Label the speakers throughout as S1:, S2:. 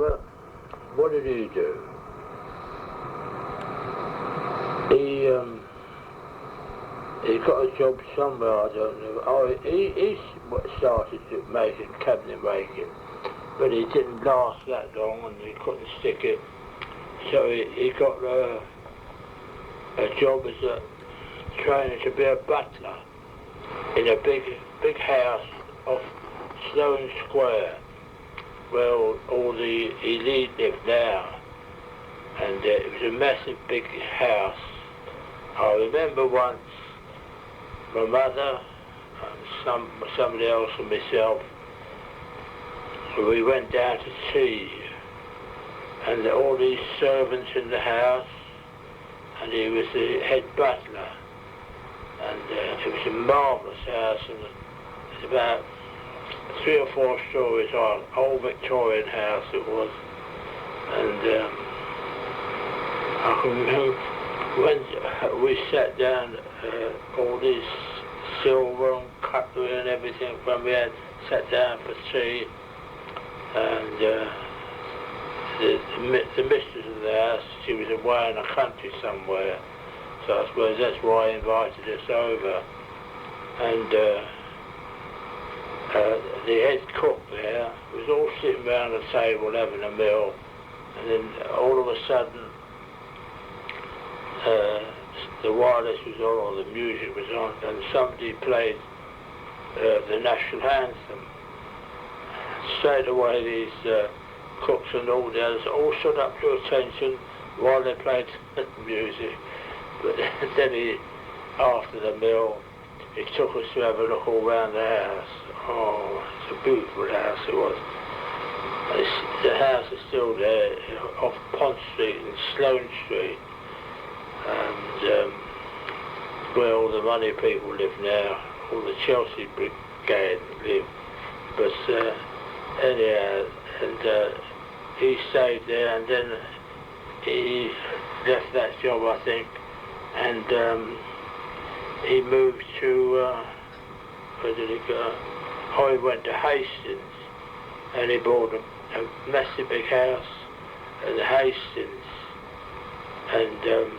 S1: over, what did he do? He got a job somewhere, I don't know. Oh, he started making cabinet making, but he didn't last that long and he couldn't stick it. So he got a job as a training to be a butler in a big house off Sloane Square, where all the elite lived now. And it was a massive big house. I remember once my mother and somebody else and myself, we went down to tea, and all these servants in the house, and he was the head butler, and it was a marvellous house, and it's about 3 or 4 stories high, old Victorian house it was, and I can remember when we sat down, all this silver and cutlery and everything, when we had sat down for tea, and the mistress of the house, she was away in the country somewhere, so I suppose that's why he invited us over. And the head cook there was all sitting around the table having a meal, and then all of a sudden the wireless was on, or the music was on, and somebody played the national anthem. Straight away these cooks and all the others all stood up to attention while they played the music. But then after the meal, he took us to have a look all around the house. Oh, it's a beautiful house it was. The house is still there, off Pont Street and Sloane Street, and where all the money people live now, all the Chelsea Brigade live. But anyhow, and he stayed there, and then he left that job, I think, and he moved to, where did he go? Oh, he went to Hastings, and he bought a massive big house at Hastings, and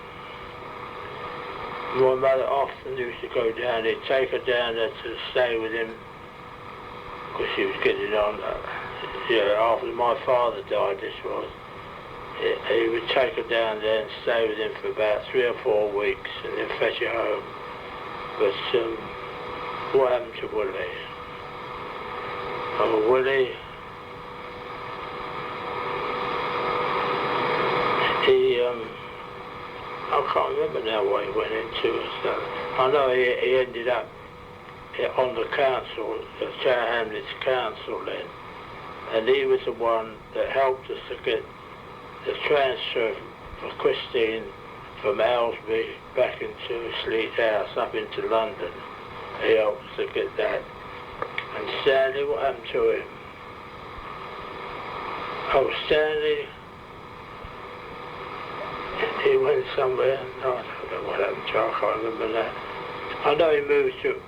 S1: my mother often used to go down, he'd take her down there to stay with him, because she was getting on, after my father died, this was, he would take her down there and stay with him for about 3 or 4 weeks and then fetch her home. But what happened to Willie? Oh, Willie, he, I can't remember now what he went into. So I know he ended up on the council, the Tower Hamlets Council then, and he was the one that helped us to get the transfer for Christine from Aylesbury back into Sleet House up into London. He helped us to get that. And Stanley, what happened to him? Oh, Stanley, he went somewhere. No, I don't know what happened to him, I can't remember that. I know he moved to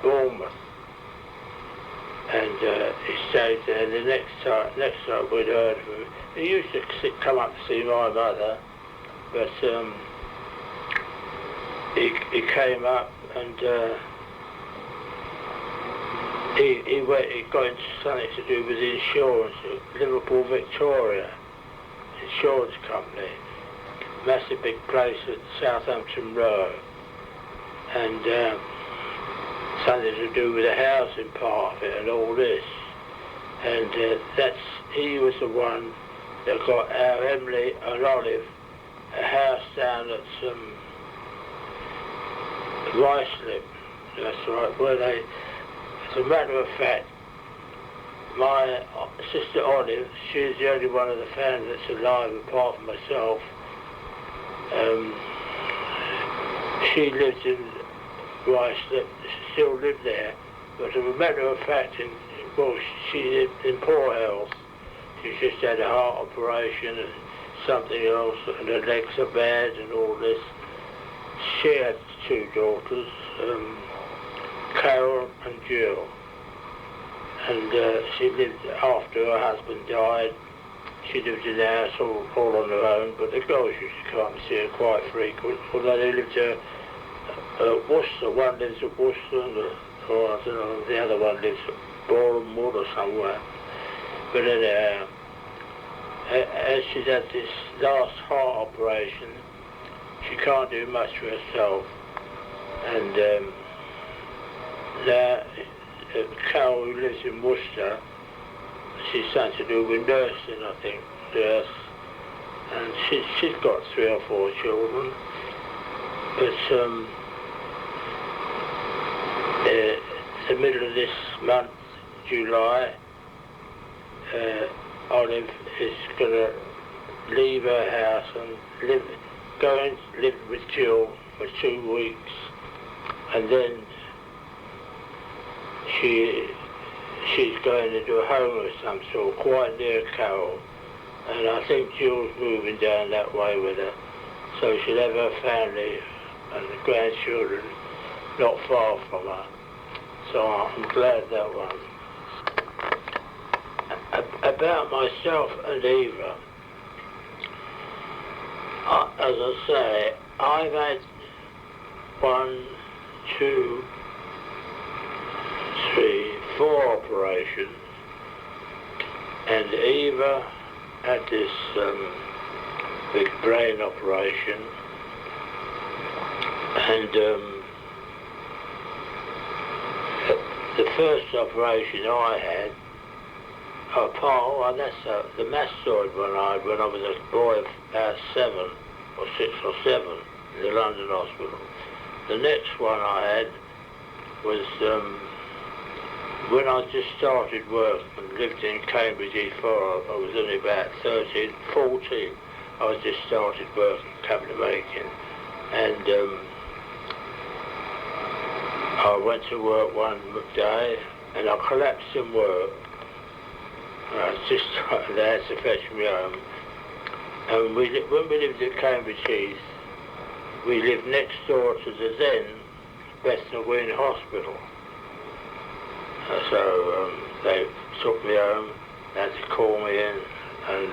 S1: Bournemouth, and he stayed there. The next time we'd heard of him, he used to come up to see my mother, but he came up and he got into something to do with the insurance, Liverpool Victoria Insurance Company, massive big place at Southampton Row, and something to do with the housing part of it and all this. And he was the one that got our Emily and Olive a house down at some Ruislip, that's right, where they, as a matter of fact, my sister Olive, she's the only one of the family that's alive apart from myself. She lives in Ruislip, still lived there, but as a matter of fact, she lived in poor health. She just had a heart operation and something else, and her legs are bad and all this. She had 2 daughters, Carol and Jill, and she lived after her husband died, she lived in the house all on her own, but the girls used to come and see her quite frequent, although they lived at Worcester. One lives at Worcester, and or I don't know, the other one lives at Boreham Wood or somewhere. But anyhow, as she's had this last heart operation, she can't do much for herself. And now, Carol, who lives in Worcester, she's something to do with nursing, I think, yes. And she's got 3 or 4 children. But the middle of this month, July, Olive is going to leave her house and go and live with Jill for 2 weeks, and then she's going to do a home of some sort, quite near Carol, and I think Jill's moving down that way with her, so she'll have her family and the grandchildren not far from her. So I'm glad that one. About myself and Eva, as I say, I've had 1, 2, 3, 4 operations, and Eva had this big brain operation, and the first operation I had, that's the mastoid one I had when I was a boy of about 7 or 6 or 7 in the London hospital. The next one I had was when I just started work and lived in Cambridge E4. I was only about 13, 14. I just started work in cabinet making, and I went to work one day and I collapsed in work. I was just they had to fetch me home. And when we lived at Cambridge Heath, we lived next door to the then Bethnal Green Hospital. So they took me home, they had to call me in, and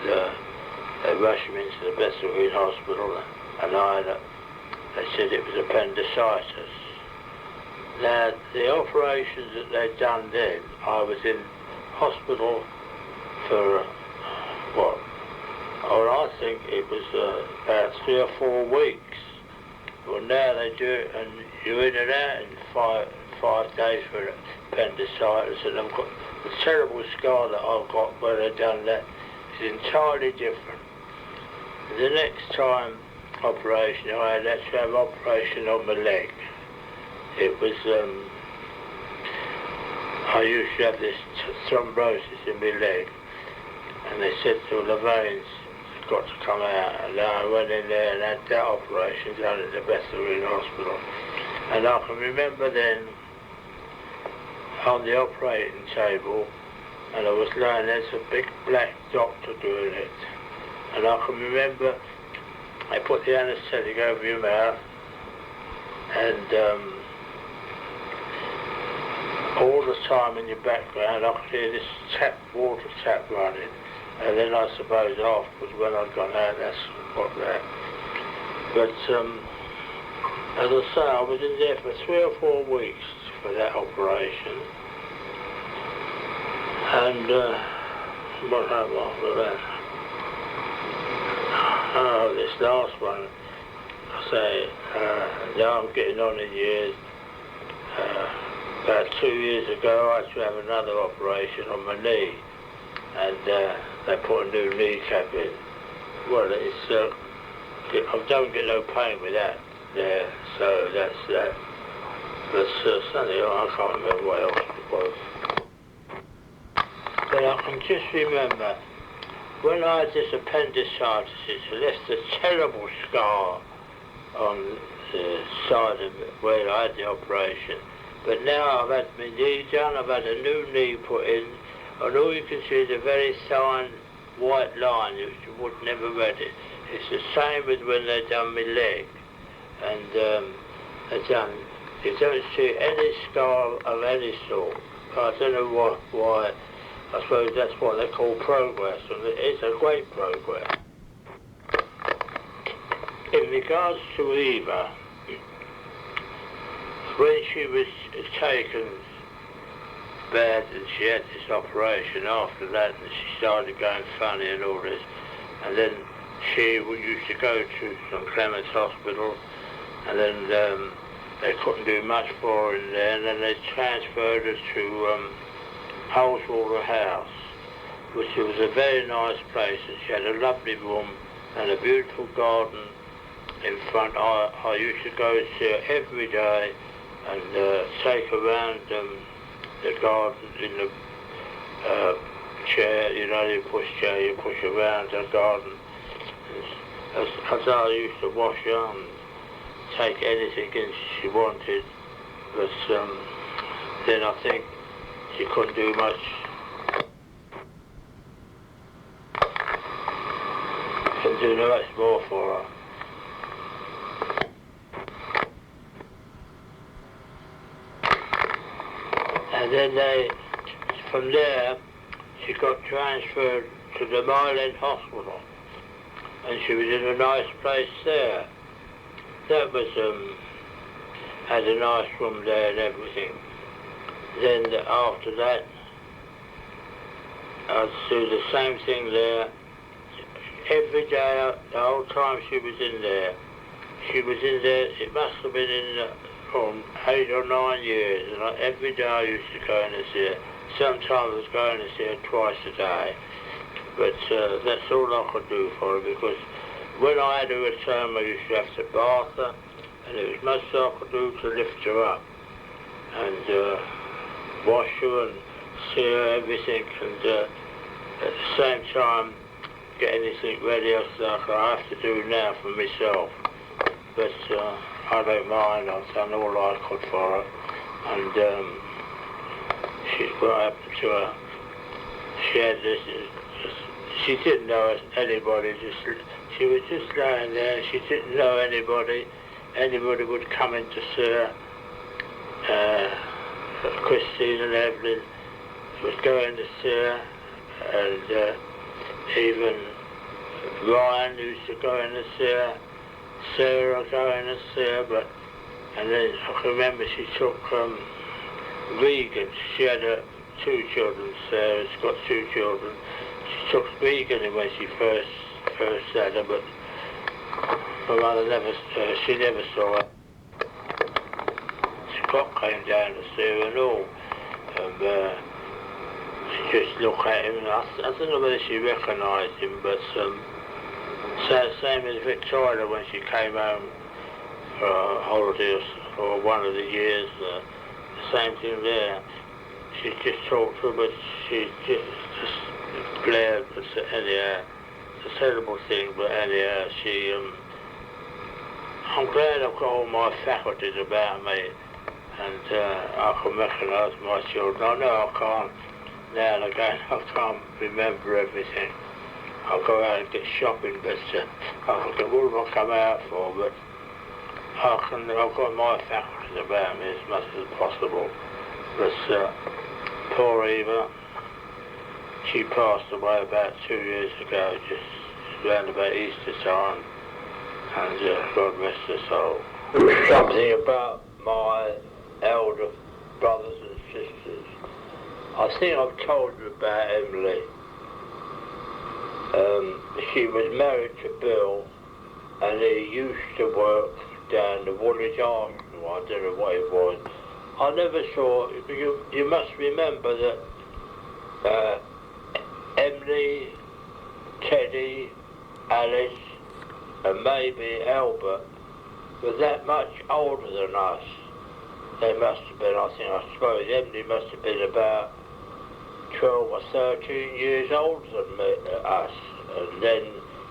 S1: they rushed me into the Bethnal Green Hospital, and they said it was appendicitis. Now, the operations that they'd done then, I was in hospital for, I think it was about 3 or 4 weeks. Well, now they do it, and you're in and out in 5 days for appendicitis, and I've got the terrible scar that I've got where they've done that is entirely different. The next time operation, I had to have operation on my leg. It was, I used to have this thrombosis in my leg, and they said to the veins have got to come out, and I went in there and had that operation done at the Bethnal Green Hospital. And I can remember then on the operating table, and I was lying there's a big black doctor doing it, and I can remember they put the anaesthetic over your mouth, and all the time in your background I could hear this water tap running, and then I suppose afterwards when I'd gone out, that's what that. But as I say, I was in there for 3 or 4 weeks for that operation, and what happened after that? Oh, this last one, I say, now I'm getting on in years. About 2 years ago, I had to have another operation on my knee, and they put a new kneecap in. Well, it's I don't get no pain with that there, so that's that. But something I can't remember what else it was. But I can just remember when I had this appendicitis, it left a terrible scar on the side of it where I had the operation. But now I've had my knee done, I've had a new knee put in, and all you can see is a very fine white line, which you would never read it. It's the same as when they done my leg, and you don't see any scar of any sort. I don't know why I suppose that's what they call progress, and it's a great progress. In regards to Eva, when she was taken bad and she had this operation after that, and she started going funny and all this, and then she used to go to St Clement's Hospital, and then they couldn't do much for her in there, and then they transferred her to Holswater House, which was a very nice place, and she had a lovely room and a beautiful garden in front. I used to go and see her every day and take her around the garden in the chair, you know, you push around the garden. As I used to wash her and take anything in she wanted, but then I think she couldn't do much. Couldn't do much more for her. And then from there, she got transferred to the Mile End Hospital, and she was in a nice place there. That was, had a nice room there and everything. Then after that, I'd do the same thing there. Every day, the whole time she was in there, it must have been in from 8 or 9 years, and every day I used to go in and see her. Sometimes I was going to see her twice a day, but that's all I could do for her, because when I had to return, I used to have to bath her, and it was much I could do to lift her up and wash her and see her everything, and at the same time get anything ready else like I have to do now for myself. But I don't mind. I've done all I could for her, and what happened to her, she had this. She didn't know anybody. She was just lying there. She didn't know anybody. Anybody would come in to see her. Christine and Evelyn was going to see her, and even Ryan used to go in to see her. Sarah going to see her, and then I can remember she took Regan. She had 2 children. Sarah's got 2 children. She took Regan in when she first had her, but my mother she never saw her. Scott came down to see her and all, and she just looked at him, and I don't know whether she recognised him, but same as Victoria when she came home for holidays for one of the years, the same thing there. She just talked to her, but she just glared. But anyhow, it's a terrible thing, but anyhow, I'm glad I've got all my faculties about me, and I can recognise my children. I know I can't, now and again, I can't remember everything. I'll go out and get shopping, but I forget what have I come out for, but I've got my faculties about me as much as possible. But poor Eva, she passed away about 2 years ago, just around about Easter time, and God rest her soul. Something about my elder brothers and sisters. I think I've told you about Emily. She was married to Bill, and he used to work down the Woolwich Arsenal. I don't know what it was. I never saw. You must remember that Emily, Teddy, Alice, and maybe Albert were that much older than us. They must have been. I suppose Emily must have been about 12 or 13 years older than us, and then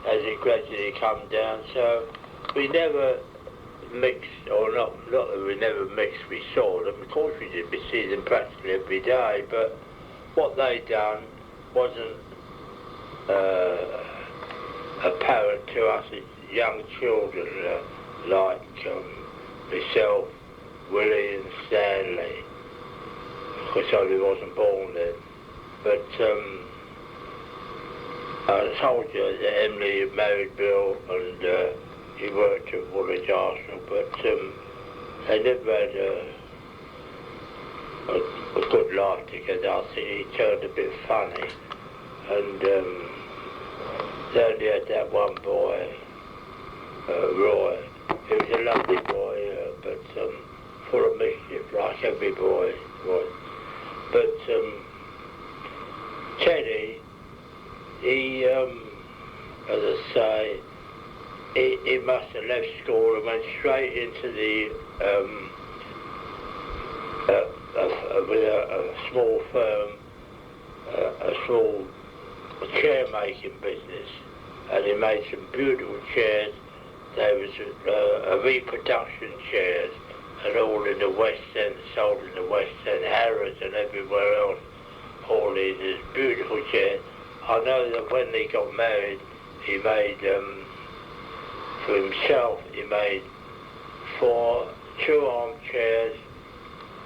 S1: as it gradually come down, so we never mixed, or not that we never mixed, we saw them. Of course we did, we see them practically every day, but what they done wasn't apparent to us as young children, like myself, Willie and Stanley. Of course I wasn't born then. but I told you that Emily had married Bill and he worked at Woolwich Arsenal, but they never had a good life together. I think he turned a bit funny, and they only had that one boy, Roy. He was a lovely boy, but full of mischief, like every boy was. But Teddy, he, as I say, he must have left school and went straight into the with a small firm, a small chair making business, and he made some beautiful chairs. There was a reproduction chairs, and all in the West End, sold in the West End, Harrods and everywhere else. All these beautiful chairs. I know that when they got married, he made, for himself, he made 2 armchairs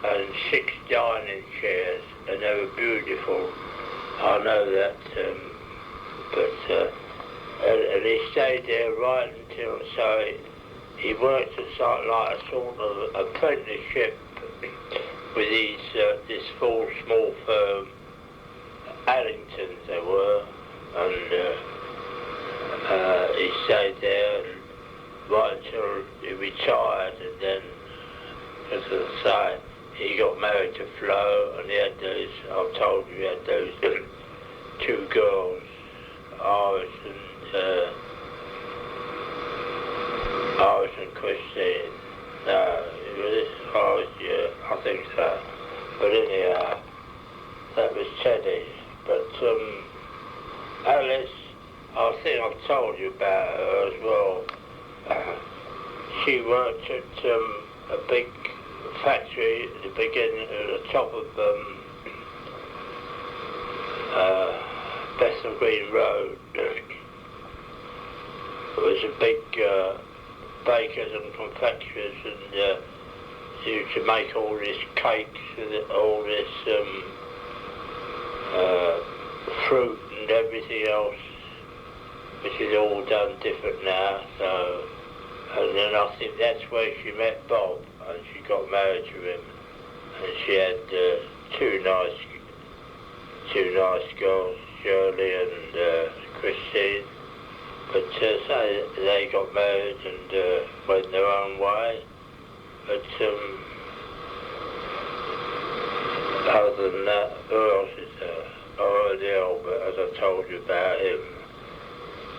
S1: and 6 dining chairs, and they were beautiful. I know that, and he stayed there right until, so he worked at like a sort of apprenticeship with this small firm, Allingtons they were, and he stayed there right until he retired, and then, as I say, he got married to Flo, and he had those, I've told you, he had those 2 girls, Iris and Christine. No, it was Iris, yeah, I think so. But anyhow, that was Teddy. But Alice, I think I've told you about her as well. She worked at a big factory at the beginning, at the top of Bethnal Green Road. It was a big bakers and confectioners, and she used to make all these cakes and all this fruit and everything else, which is all done different now. So, and then I think that's where she met Bob, and she got married to him, and she had 2 nice girls, Shirley and Christine. But so they got married and went their own way. But other than that, who else is there? Oh, the Albert, as I told you about him,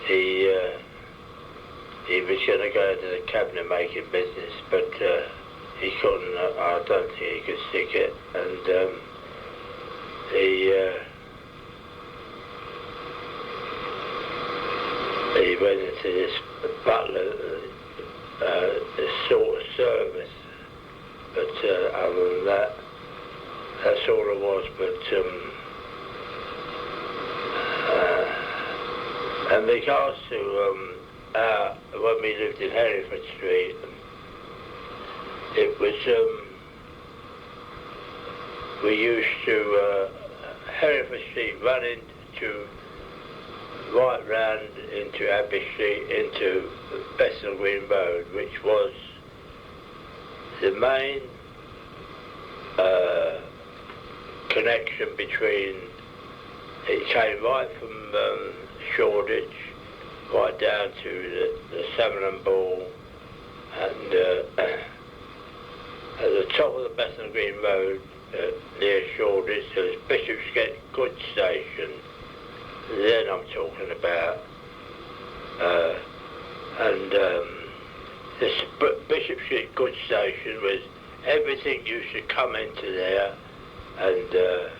S1: he was going to go into the cabinet making business, but he couldn't. I don't think he could stick it, and he went into this butler sort of service, but other than that, that's all it was. But in regards to when we lived in Hereford Street, it was we used to Hereford Street run into right round into Abbey Street into Bethnal Green Road, which was the main connection between, it came right from Shoreditch right down to the Salmon and Ball, and at the top of the Bethnal Green Road near Shoreditch there was Bishopsgate Goods Station. Then I'm talking about, and this Bishopsgate Goods Station was, everything used to come into there, and of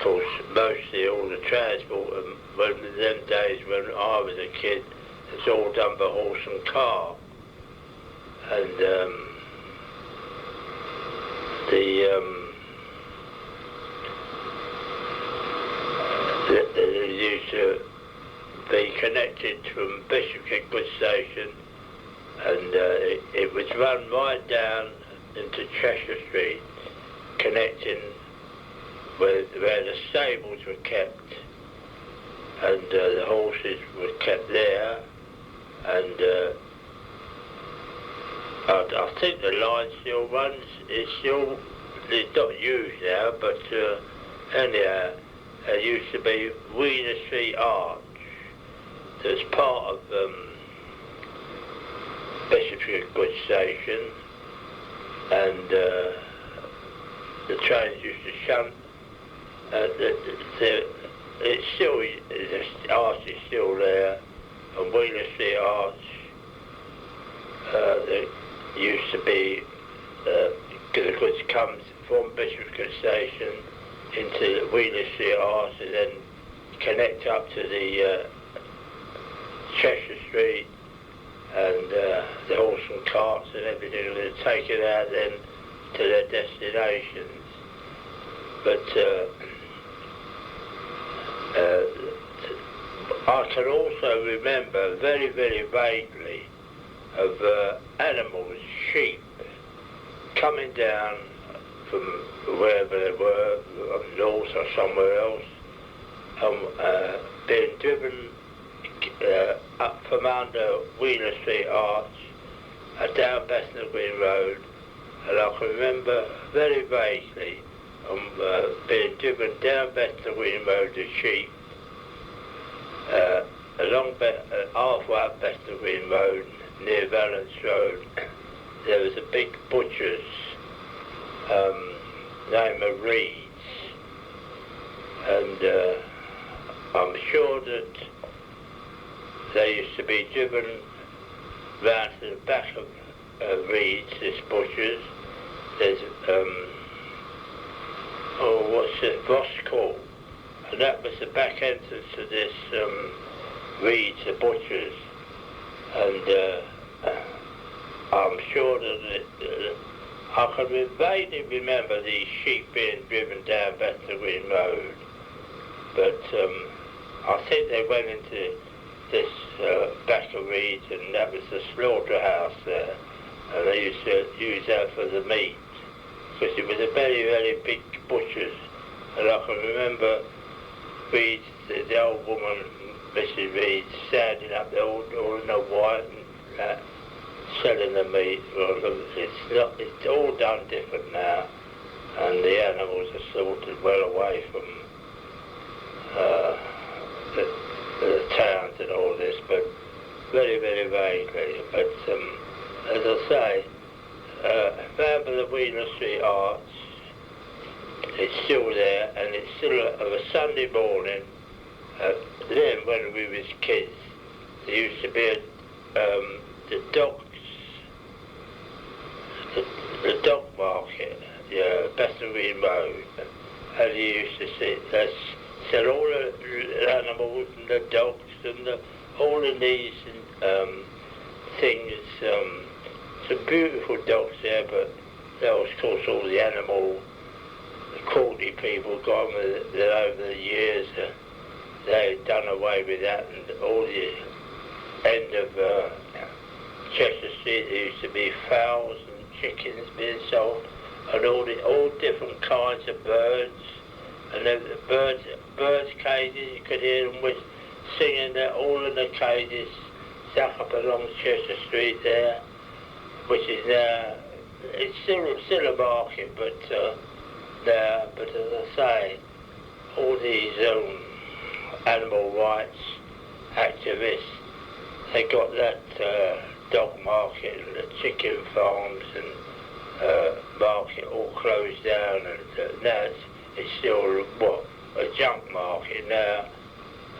S1: course mostly all the transport, and when in them days when I was a kid, it's all done by horse and car, and it used to be connected from Bishopsgate Goods Station, and it was run right down into Cheshire Street, connecting where the stables were kept, and the horses were kept there, and I think the line still runs. It's not used now, but anyhow, it used to be Wheeler Street Arch. That's part of Bishopsgate Station, and the trains used to shunt. It's still, the arch is still there, and Wheeler Street Arch there used to be, because the goods comes from Bishopsgate Station into Wheeler Street Arch and then connect up to the Cheshire Street, and the horse and carts and everything, and they're taken out then to their destinations. But I can also remember very, very vaguely of animals, sheep, coming down from wherever they were, up north or somewhere else, being driven up from under Wheeler Street Arch, down Bethnal Green Road, and I can remember very vaguely being driven down Bethnal Green Road to sheep, along halfway up Bethnal Green Road, near Valence Road, there was a big butcher's, name of Reeds, and I'm sure that they used to be driven round to the back of Reeds, this butcher's. There's, Voscourt, and that was the back entrance to this Reeds, the butcher's, and I'm sure that I can vaguely remember these sheep being driven down Bethnal Green Road, but I think they went into this back of Reeds, and that was the slaughterhouse there, and they used to use that for the meat, because it was a very, very big butcher's, and I can remember Reeds, the old woman, Mrs. Reeds, standing up there all in the white and selling the meat. Well, it's all done different now, and the animals are slaughtered well away from the towns and all this, but very, very vaguely. But as I say, remember the Wheeler Street Arch, it's still there, and it's still of a Sunday morning. Then when we was kids, there used to be the dog market, Bethnal Green Road, and you used to see sell all the animals and the dogs and all of these things. Some beautiful dogs there, but that was, of course, all the animal cruelty people gone with it over the years. They had done away with that, and all the end of Chester Street there used to be fowls and chickens being sold, and all different kinds of birds, and then the birds cages, you could hear them singing there, all in the cages stuck up along Chester Street there, which is now, it's still a market, but now, but as I say, all these animal rights activists, they got that dog market and the chicken farms and market all closed down, and now it's still a junk market now,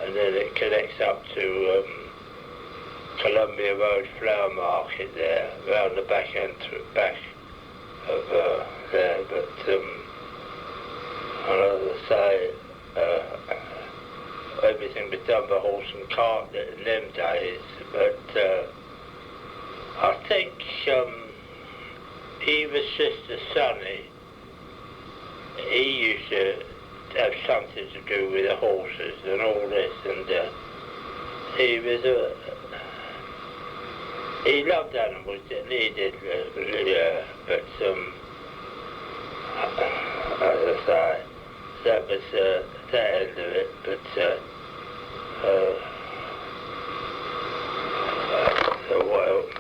S1: and then it connects up to Columbia Road Flower Market there, round the back of there, but and as I say, everything was done by horse and cart in them days, but I think Eva's sister Sonny, he used to have something to do with the horses and all this, and he was he loved animals, didn't he? He did, but as I say, that was that end of it. But so what else?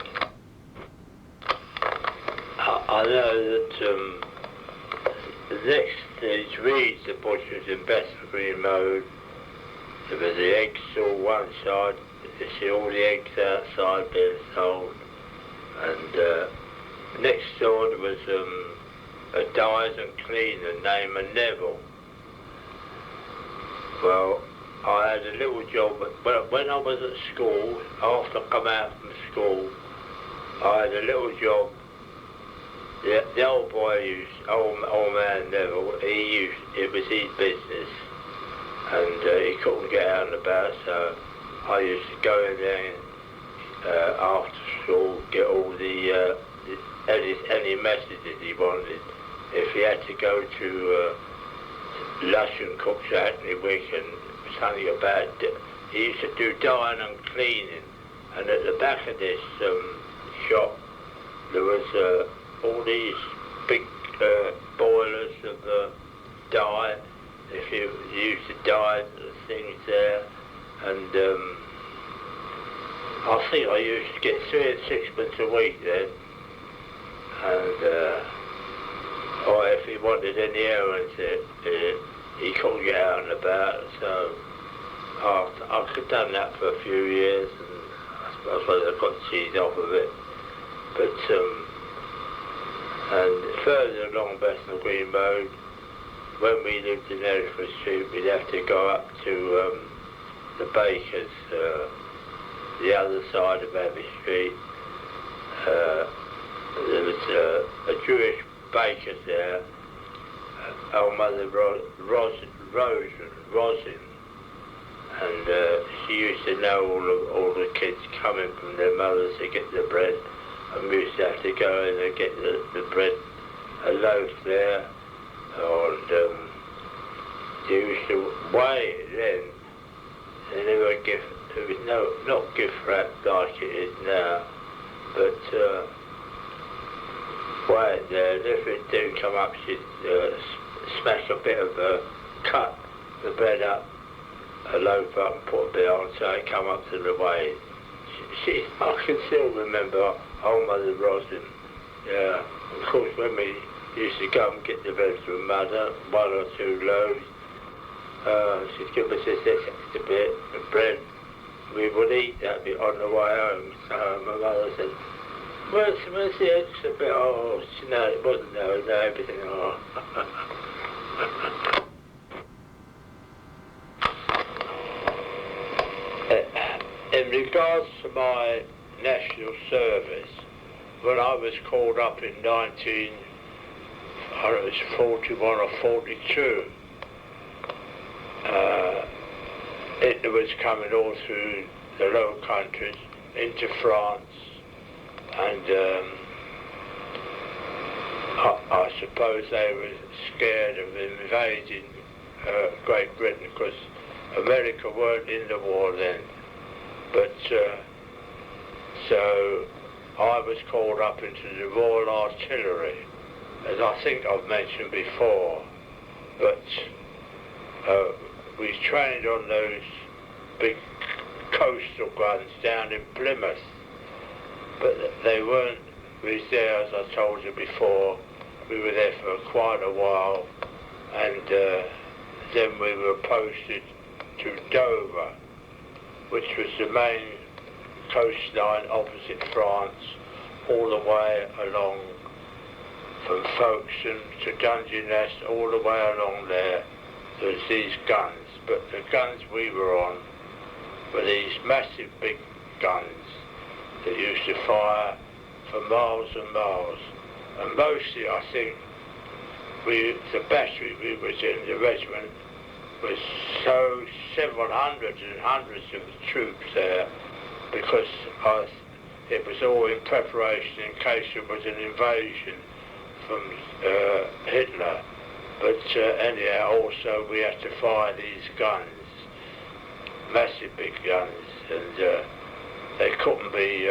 S1: I know that the next stage reads the butchers in Bethnal Green Road. There was the egg store one side. You see all the eggs outside being sold, and next door there was a dyes and cleaner named Neville. Well, I had a little job, but when I was at school, after I come out from school, I had a little job. The old boy old man Neville, it was his business, and he couldn't get out and about, so I used to go in there after school, get all the any messages he wanted. If he had to go to Lush and Cook's Hackney Wick and something about it, he used to do dyeing and cleaning, and at the back of this shop there was all these big boilers of dye. If you used to dye things there, and I think I used to get 3 and 6pence a week then, and or if he wanted any errands, he couldn't get out and about, so I could have done that for a few years, and I suppose I got the cheese off of it. But and further along Bethnal Green Road, when we lived in Hereford Street, we'd have to go up to the Bakers, the other side of Abbey Street. There was a Jewish baker there, old Mother Rosin, and she used to know all the kids coming from their mothers to get the bread, and we used to have to go in and get the bread, a loaf there, and they used to weigh it then. And there was not gift wrap like it is now, but weigh it there. And if it didn't come up, she'd smash a bit of cut the bread up, a loaf up, and put a bit on so it come up to the weigh. I can still remember old Mother Rosin. Yeah, of course when we used to go and get the vegetable mother, 1 or 2 loaves, she'd give us this extra bit of bread. We would eat that bit on the way home. So my mother said, where's the extra bit? Oh, no, it wasn't there, no, everything. Oh. In regards to my national service, when I was called up in 1941 or 42, Hitler was coming all through the Low Countries into France, and I suppose they were scared of invading Great Britain because America weren't in the war then. But so I was called up into the Royal Artillery, as I think I've mentioned before, but we trained on those big coastal guns down in Plymouth, but they weren't, we was there, as I told you before, we were there for quite a while, and then we were posted to Dover, which was the main coastline opposite France, all the way along from Folkestone to Dungeness, all the way along there. There's these guns, but the guns we were on were these massive big guns that used to fire for miles and miles. And mostly, I think, the battery we was in, the regiment, was so several hundreds and hundreds of troops there, because it was all in preparation in case there was an invasion from Hitler. But anyhow, also we had to fire these guns, massive big guns, and they couldn't be,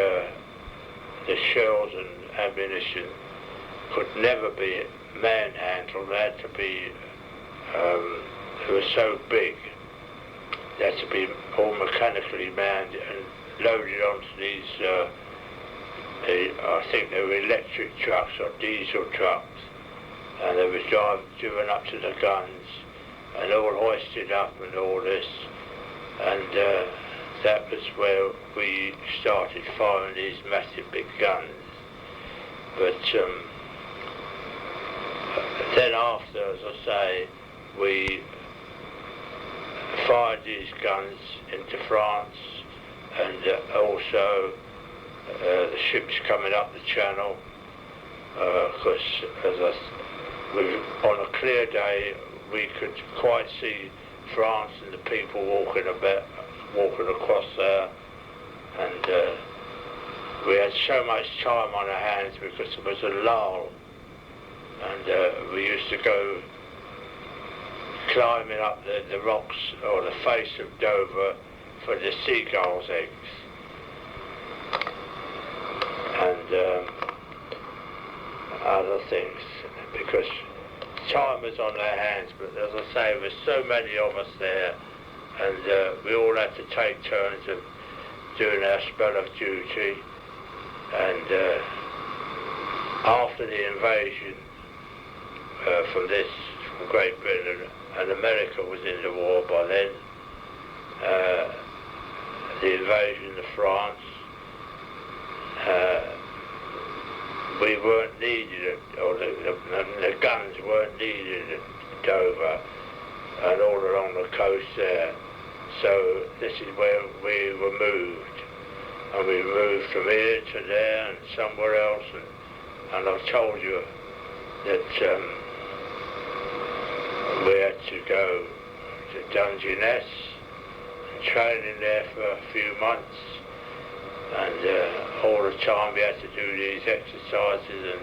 S1: the shells and ammunition could never be manhandled. They had to be It was so big, they had to be all mechanically manned and loaded onto these, I think they were electric trucks or diesel trucks, and they were driven up to the guns and all hoisted up and all this, and that was where we started firing these massive big guns. But then after, as I say, we fired these guns into France, and also the ships coming up the channel, because on a clear day we could quite see France and the people walking across there, and we had so much time on our hands because there was a lull, and we used to go climbing up the rocks or the face of Dover for the seagulls' eggs, and other things, because time was on our hands. But as I say, there were so many of us there, and we all had to take turns of doing our spell of duty. And after the invasion from Great Britain, and America was in the war by then, the invasion of France, we weren't needed, or the guns weren't needed at Dover and all along the coast there. So this is where we were moved. And we moved from here to there and somewhere else, and I've told you that we had to go to Dungeness and train in there for a few months, and all the time we had to do these exercises and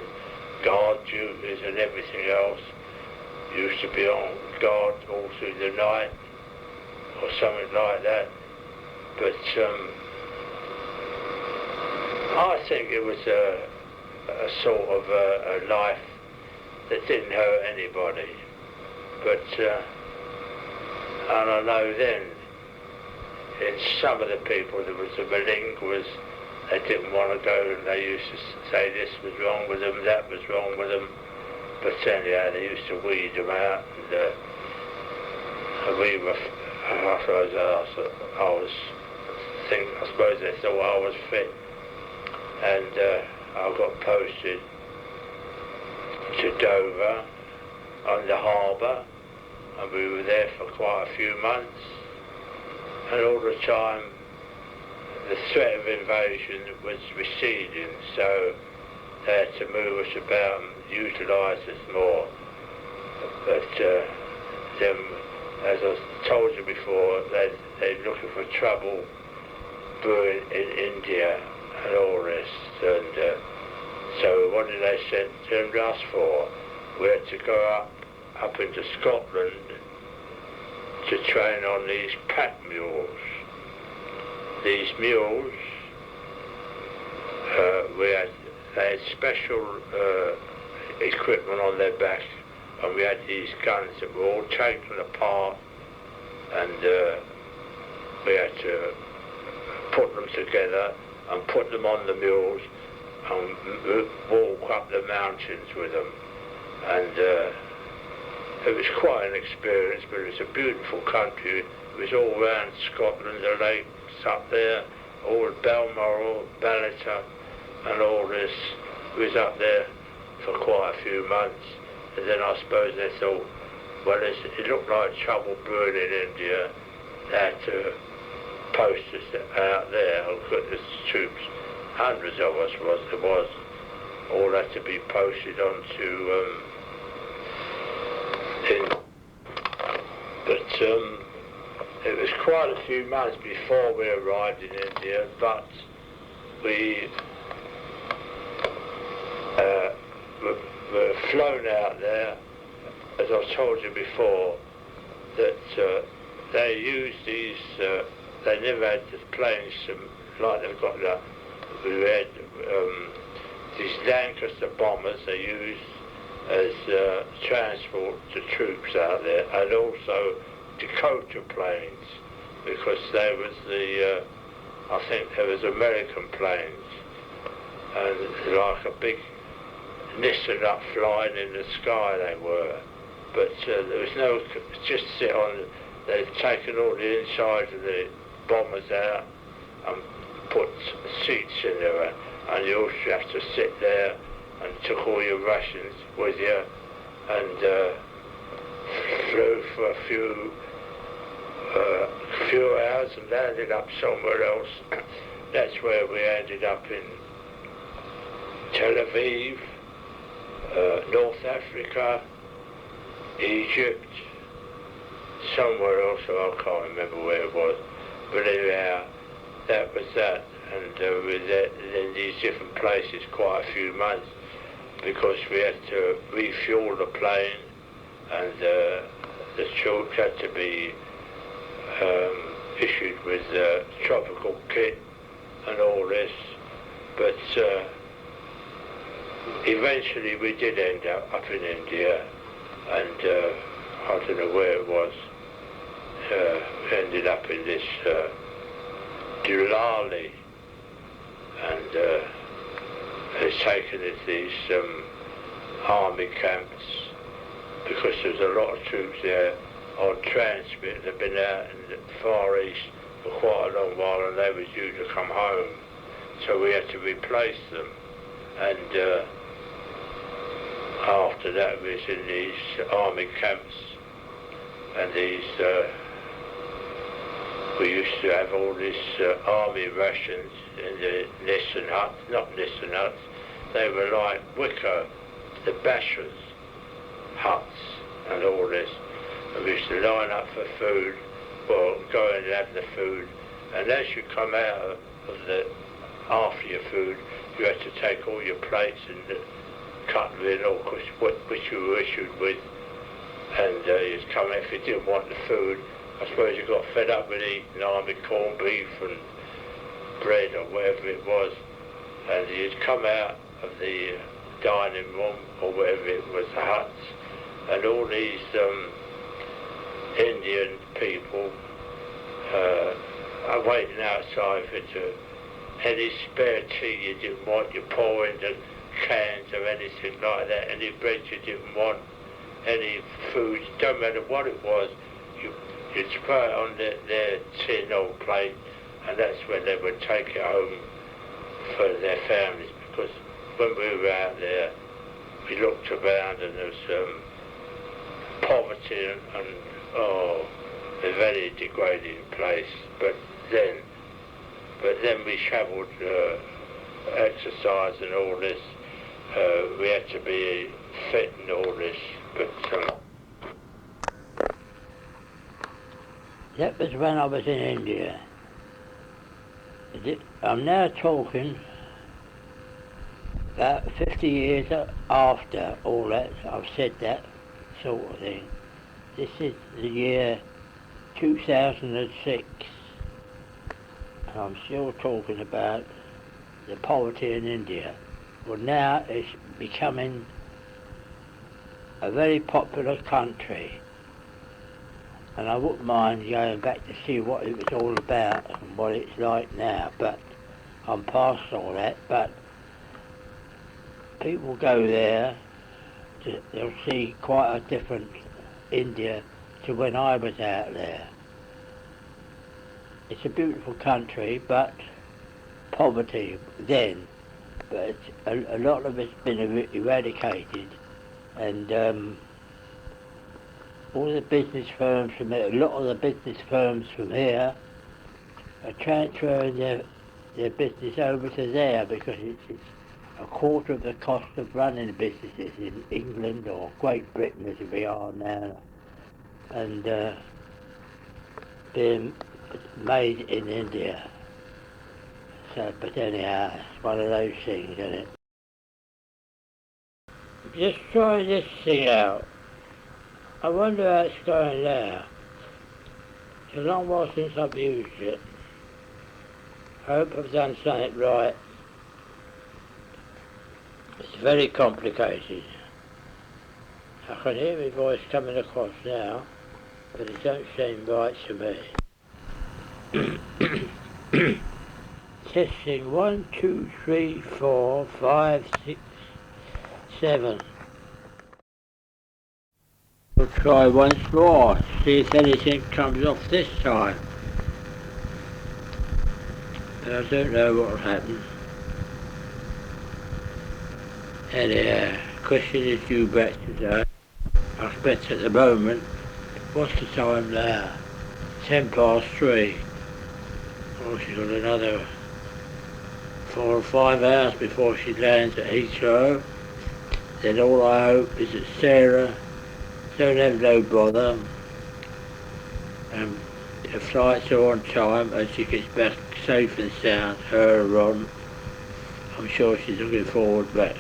S1: guard duties and everything else. We used to be on guard all through the night or something like that, but I think it was a sort of a life that didn't hurt anybody. But, and I know then, in some of the people, there was the malingerers, they didn't want to go, and they used to say this was wrong with them, that was wrong with them. But anyhow, they used to weed them out, and we were, I suppose they thought I was fit. And I got posted to Dover on the harbour, and we were there for quite a few months, and all the time the threat of invasion was receding, so they had to move us about and utilise us more. But them, as I told you before, they're looking for trouble brewing in India and all this, and so what did they send us for? We had to go up into Scotland to train on these pack mules. These mules, they had special equipment on their back, and we had these guns that were all taken apart, and we had to put them together and put them on the mules and walk up the mountains with them. And it was quite an experience, but it was a beautiful country. It was all around Scotland, the lakes up there, all Balmoral, Ballater and all this. We was up there for quite a few months, and then I suppose they thought, well, it looked like trouble brewing in India. They had to post us out there. The troops, hundreds of us all had to be posted onto but it was quite a few months before we arrived in India, but we were flown out there, as I've told you before, that they used these, they never had the planes like they've got that. We had these Lancaster bombers they used, as transport to troops out there, and also Dakota planes, because there was I think there was American planes, and like a big Nissan up flying in the sky they were. But there was no, just sit on, they'd taken all the inside of the bombers out and put seats in there, and you also have to sit there, and took all your rations with you, and flew for a few hours and landed up somewhere else. That's where we ended up in Tel Aviv, North Africa, Egypt, somewhere else, I can't remember where it was. But anyhow, that was that, and we were there in these different places quite a few months, because we had to refuel the plane, and the troops had to be issued with tropical kit and all this. But eventually we did end up in India, and I don't know where it was. We ended up in this Delali, and it's taken us these army camps, because there was a lot of troops there on transmit. They'd been out in the Far East for quite a long while, and they were due to come home, so we had to replace them. And after that we was in these army camps, and these we used to have all these army rations in the Nissen huts, not Nissen huts, they were like wicker, the bashers huts and all this. And we used to line up for food, well, go and have the food, and as you come out of after your food, you had to take all your plates and the cutlery and all, which you were issued with, and you'd come, if you didn't want the food, I suppose you got fed up with eating army corned beef and bread or whatever it was, and you'd come out of the dining room or whatever it was, the huts, and all these Indian people are waiting outside for any spare tea you didn't want, you pour into cans or anything like that, any bread you didn't want, any food, don't matter what it was, you'd spray it on their tin or plate, and that's when they would take it home for their families. Because when we were out there, we looked around and there was poverty and a very degrading place. But then we travelled, exercise and all this. We had to be fit and all this. But
S2: that was when I was in India. I'm now talking about 50 years after all that. I've said that sort of thing. This is the year 2006, and I'm still talking about the poverty in India. Well, now it's becoming a very popular country, and I wouldn't mind going back to see what it was all about and what it's like now, but I'm past all that. But people go there, they'll see quite a different India to when I was out there. It's a beautiful country, but poverty then, but a lot of it's been eradicated, and all the business firms from here, a lot of the business firms from here are transferring their business over to there, because it's a quarter of the cost of running businesses in England or Great Britain as we are now, and being made in India. So, but anyhow, it's one of those things, isn't it? Just try this thing out. I wonder how it's going now. It's a long while since I've used it. I hope I've done something right. It's very complicated. I can hear my voice coming across now, but it don't seem right to me. Testing 1, 2, 3, 4, 5, 6, 7. We'll try once more, see if anything comes off this time. But I don't know what will happen. Anyhow, question is due back today. I expect at the moment, what's the time now? 3:10. Oh, she's got another 4 or 5 hours before she lands at Heathrow. Then all I hope is that Sarah don't have no bother and the flights are on time and she gets back safe and sound, her and Ron. I'm sure she's looking forward back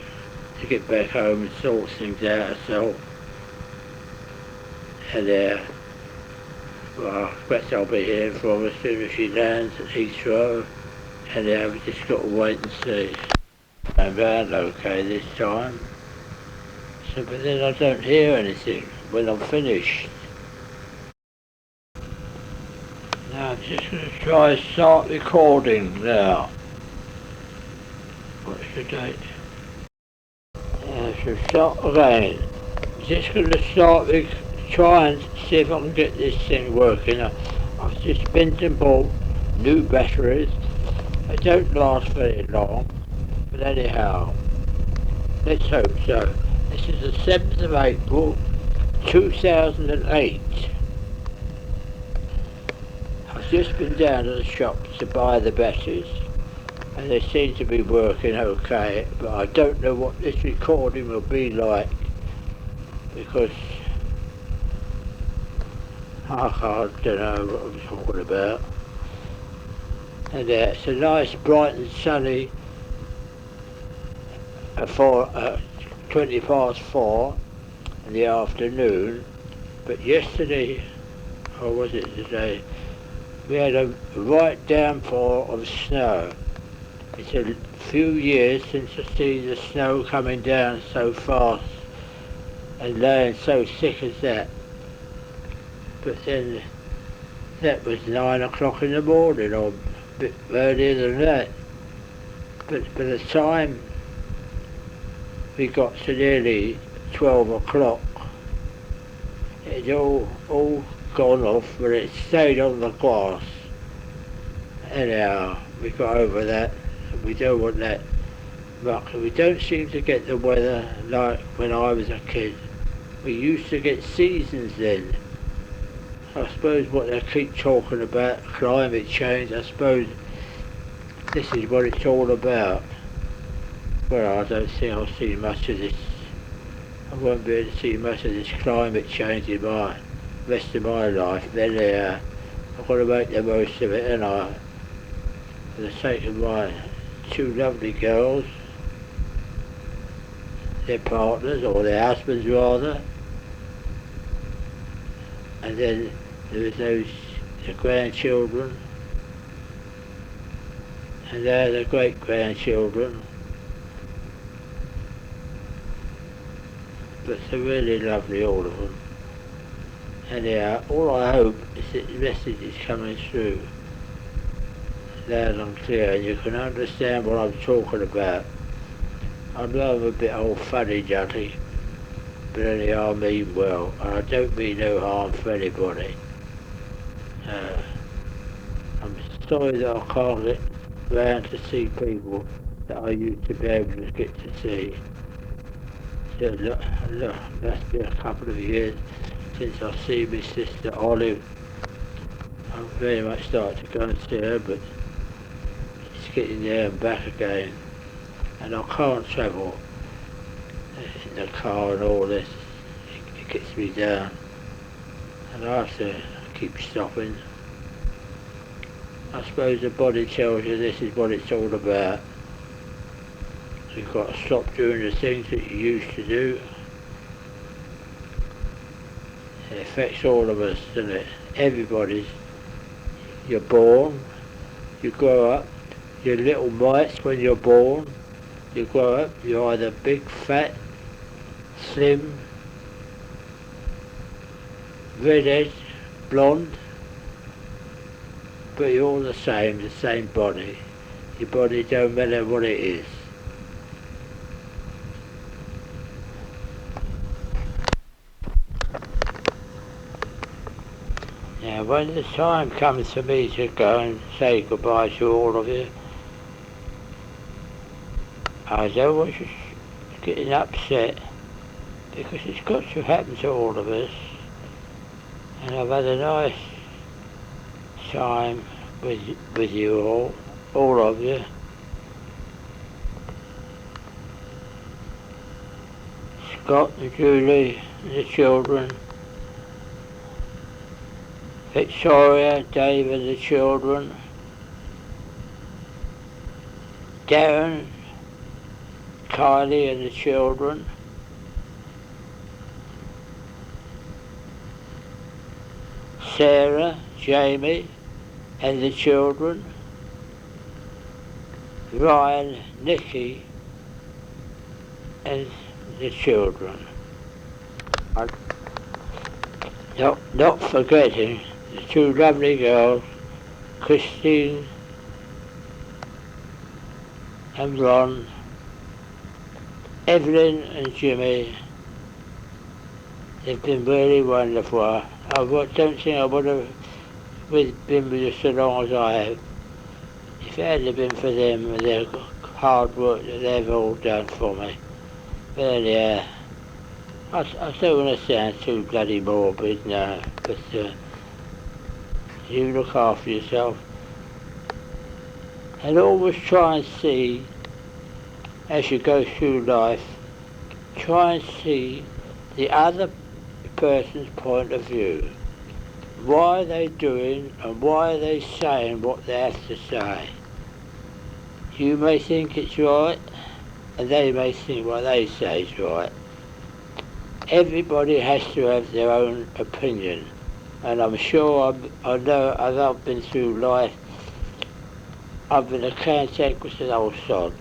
S2: to get back home and sort things out herself. And well, I expect I'll be hearing from her as soon as she lands at Heathrow. And we've just got to wait and see. I'm round okay this time. So, but then I don't hear anything when I'm finished. Now I'm just going to try and start recording now. What's the date? I shall start again. Just going to try and see if I can get this thing working. I've just been and bought new batteries. They don't last very long, but anyhow, let's hope so. This is the 7th of April, 2008. I've just been down to the shop to buy the batteries, and they seem to be working okay, but I don't know what this recording will be like, because I don't know what I'm talking about. And it's a nice bright and sunny 20 past 4 in the afternoon, but yesterday, or was it today, we had a right downpour of snow. It's a few years since I've seen the snow coming down so fast and laying so thick as that. But then that was 9 o'clock in the morning, or a bit earlier than that. But by the time we got to nearly 12 o'clock, it had all gone off, but it stayed on the glass. Anyhow, we got over that, and we don't want that muck. We don't seem to get the weather like when I was a kid. We used to get seasons then. I suppose what they keep talking about, climate change, I suppose this is what it's all about. Well, I don't think I'll see much of this. I won't be able to see much of this climate change in my rest of my life. Then I've got to make the most of it, and for the sake of my 2 lovely girls, their partners, or their husbands rather, and then there was the grandchildren, and they're the great-grandchildren. But they're really lovely, all of them. Anyhow, all I hope is that the message is coming through loud and clear, and you can understand what I'm talking about. I know I'm a bit old fuddy-duddy, but anyhow I mean well, and I don't mean no harm for anybody. I'm sorry that I can't get round to see people that I used to be able to get to see. So look, must be a couple of years since I've seen my sister Olive. I'm very much starting to go and see her, but it's getting there and back again, and I can't travel in the car and all this. It gets me down, and I have to keep stopping. I suppose the body tells you this is what it's all about. You've got to stop doing the things that you used to do. It affects all of us, doesn't it? Everybody's. You're born, you grow up, you're little mites when you're born, you grow up, you're either big, fat, slim,
S1: redhead, blonde, but you're all the same body. Your body don't matter what it is. Now when the time comes for me to go and say goodbye to all of you, I don't want you getting upset, because it's got to happen to all of us, and I've had a nice time with you all of you. Scott and Julie and the children, Victoria, Dave and the children, Darren, Kylie and the children, Sarah, Jamie and the children, Ryan, Nicky and the children. Not forgetting the two lovely girls, Christine and Ron, Evelyn and Jimmy. They've been really wonderful. I don't think I would have been with you so long as I have if it hadn't been for them and their hard work that they've all done for me. But anyhow, I don't want to sound too bloody morbid now, but you look after yourself and always try and see, as you go through life, try and see the other person's point of view. Why are they doing and why are they saying what they have to say? You may think it's right and they may think what they say is right. Everybody has to have their own opinion, and I'm sure I know as I've been through life, I've been a cantankerous and old sod,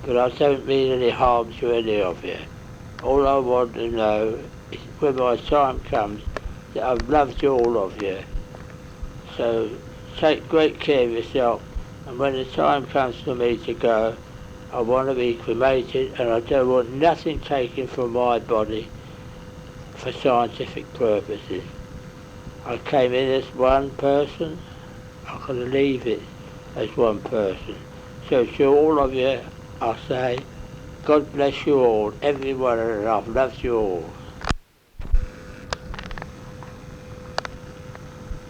S1: but I don't mean any harm to any of you. All I want to know is when my time comes that I've loved you, all of you. So take great care of yourself, and when the time comes for me to go, I want to be cremated and I don't want nothing taken from my body for scientific purposes. I came in as one person, I can leave it as one person. So to all of you, I say, God bless you all, everyone, and I've loved you all.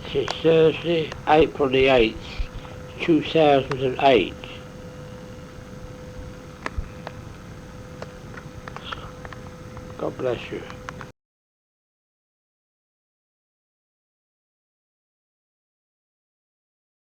S1: This is Thursday, April the 8th, 2008. God bless you.